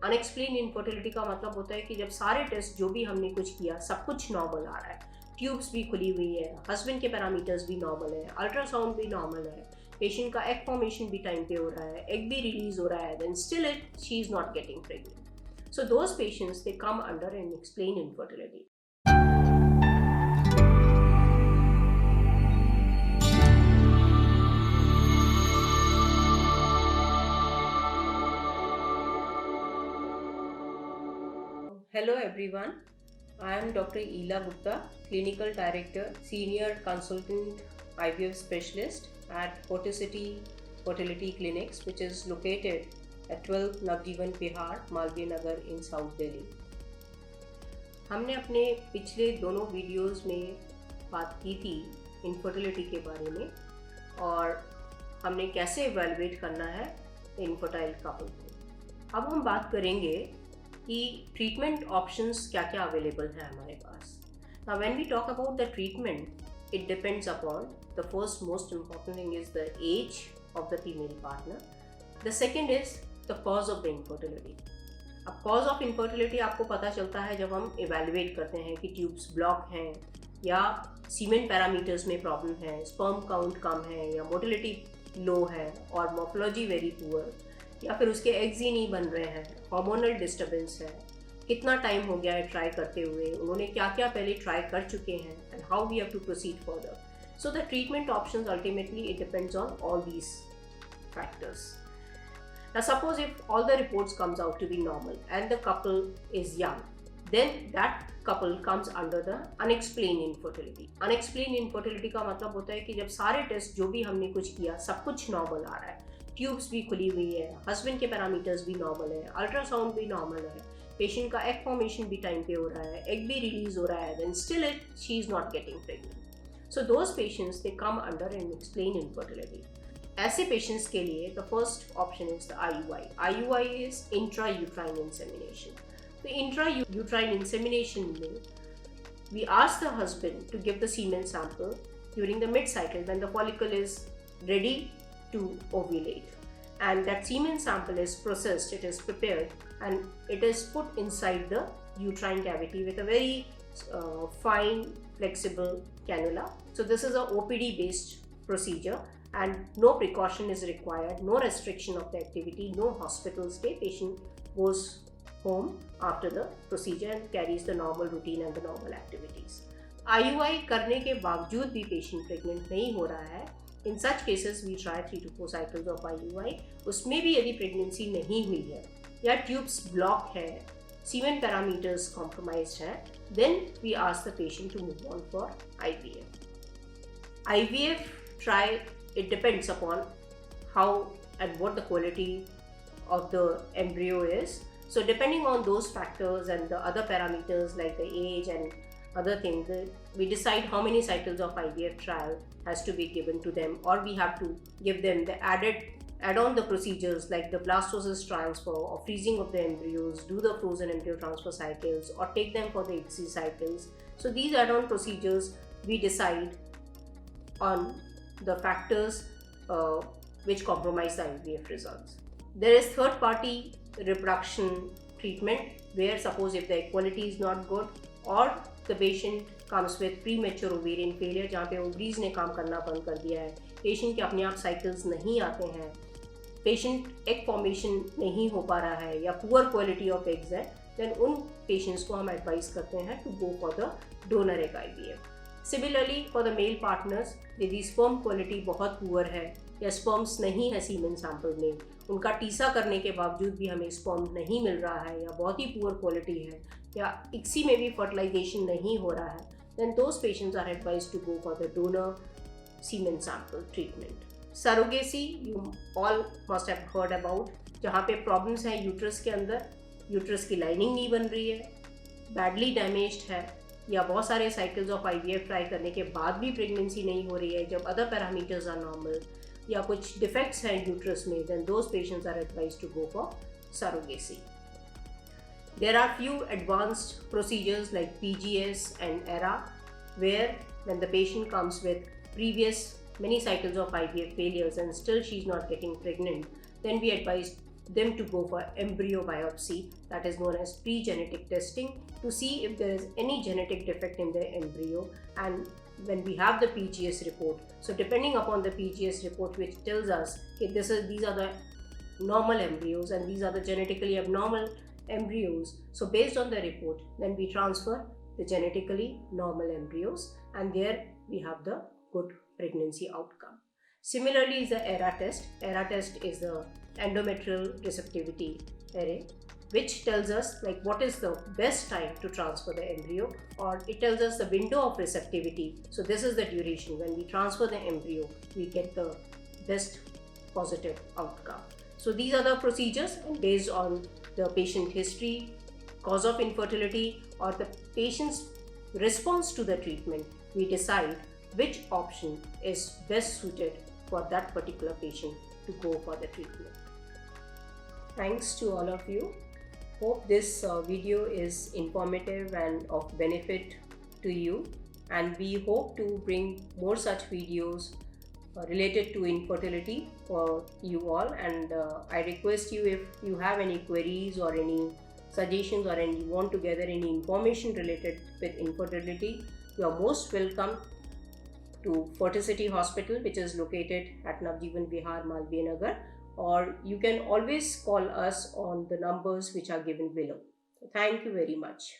Unexplained infertility का मतलब होता है कि जब सारे टेस्ट जो भी हमने कुछ किया सब कुछ नॉर्मल आ रहा है, ट्यूब्स भी खुली हुई है, हस्बैंड के पैरामीटर्स भी नॉर्मल है, अल्ट्रासाउंड भी नॉर्मल है, पेशेंट का एग फॉर्मेशन भी टाइम पे हो रहा है, एग भी रिलीज हो रहा है, then still it she is not getting pregnant. So those patients they come under an explain infertility. Hello everyone, I am Dr. Ela Gupta, Clinical Director, Senior Consultant IVF Specialist at Forticity Fertility Clinics, which is located at 12 Navjeevan Vihar, Malviya Nagar in South Delhi. हमने अपने पिछले दोनों videos में बात की थी infertility के बारे में और हमने कैसे इवैल्यूएट करना है इनफर्टाइल कपल को. अब हम बात करेंगे कि ट्रीटमेंट ऑप्शंस क्या क्या अवेलेबल है हमारे पास. Now when we talk about the treatment, it depends upon the first most important thing is the age of the female partner. The second is the cause of the infertility. अब cause of infertility आपको पता चलता है जब हम evaluate करते हैं कि ट्यूब्स ब्लॉक हैं या सीमेन पैरामीटर्स में प्रॉब्लम है, स्पर्म काउंट कम है या मोटिलिटी लो है और मॉर्फोलॉजी वेरी पुअर, या फिर उसके एग्स ही नहीं बन रहे हैं, हार्मोनल डिस्टर्बेंस है, कितना टाइम हो गया है ट्राई करते हुए, उन्होंने क्या क्या पहले ट्राई कर चुके हैं, and how we have to proceed further. So the treatment options ultimately it depends on all these factors. Now suppose if all the reports comes out to be normal and the couple is young, then that couple comes under the unexplained infertility. Unexplained infertility का मतलब होता है कि जब सारे test जो भी हमने कुछ किया सब कुछ नॉर्मल आ रहा है, ट्यूब्स भी खुली हुई है, हस्बैंड के पैरामीटर्स भी नॉर्मल है, अल्ट्रासाउंड भी नॉर्मल है, पेशेंट का एग फॉर्मेशन भी टाइम पे हो रहा है, एग भी रिलीज हो रहा है, then still it she is not getting pregnant. So those patients they come under an explain infertility. ऐसे पेशेंट्स के लिए the first option is the IUI. IUI इज इंट्रा यूट्राइन इंसेमिनेशन. तो इंट्रा यूट्राइन इंसेमिनेशन में we ask the husband to give the semen sample during the mid cycle when the follicle is ready to ovulate, and that semen sample is processed, it is prepared and it is put inside the uterine cavity with a very fine flexible cannula. So this is a OPD based procedure and no precaution is required, no restriction of the activity, no hospital stay. Patient goes home after the procedure and carries the normal routine and the normal activities. IUI करने के बावजूद भी patient pregnant नहीं हो रहा है, in such cases we try 3 to 4 cycles of IUI. उसमें भी यदि pregnancy नहीं हुई है या tubes block है, semen parameters compromised है, then we ask the patient to move on for IVF. IVF try, it depends upon how and what the quality of the embryo is. So depending on those factors and the other parameters like the age and other things, we decide how many cycles of IVF trial has to be given to them, or we have to give them the add-on the procedures like the blastocyst transfer or freezing of the embryos, do the frozen embryo transfer cycles, or take them for the ICSI cycles. So these add-on procedures we decide on the factors which compromise the IVF results. There is third-party reproduction treatment where suppose if the quality is not good or the patient comes with premature ovarian failure जहाँ पे ovaries ने काम करना बंद कर दिया है, patient के अपने आप cycles नहीं आते हैं, patient egg formation नहीं हो पा रहा है या poor quality of eggs है, then उन patients को हम advise करते हैं to go for the donor egg IVF. Similarly for the male partners, यदि sperm quality बहुत poor है या sperms नहीं है semen sample में, उनका टीसा करने के बावजूद भी हमें sperm नहीं मिल रहा है या बहुत ही poor quality है या ICSI में भी fertilization नहीं हो रहा है, then those patients are advised to go for the donor semen sample treatment. Surrogacy you all must have heard about, जहाँ पे problems हैं यूट्रस के अंदर, यूट्रस की लाइनिंग नहीं बन रही है, badly damaged है या बहुत सारे साइकिल्स ऑफ IVF ट्राई करने के बाद भी प्रेगनेंसी नहीं हो रही है, जब अदर पैरामीटर्स आर नॉर्मल या कुछ डिफेक्ट्स हैं यूट्रस में, then those patients are advised to go for surrogacy. There are few advanced procedures like PGS and ERA where when the patient comes with previous many cycles of IVF failures and still she is not getting pregnant, then we advise them to go for embryo biopsy, that is known as pre-genetic testing, to see if there is any genetic defect in the embryo. And when we have the PGS report, so depending upon the PGS report, which tells us okay, these are the normal embryos and these are the genetically abnormal embryos, so based on the report, then we transfer the genetically normal embryos, and there we have the good pregnancy outcome. Similarly is the ERA test. ERA test is the endometrial receptivity array, which tells us like what is the best time to transfer the embryo, or it tells us the window of receptivity. So this is the duration. When we transfer the embryo, we get the best positive outcome. So these are the procedures, and based on the patient history, cause of infertility, or the patient's response to the treatment, we decide which option is best suited for that particular patient to go for the treatment. Thanks to all of you. Hope this video is informative and of benefit to you, and we hope to bring more such videos related to infertility for you all. And I request you, if you have any queries or any suggestions, or you want to gather any information related with infertility, you are most welcome to Ferticity Hospital, which is located at Navjeevan Vihar, Malviya Nagar, or you can always call us on the numbers which are given below. Thank you very much.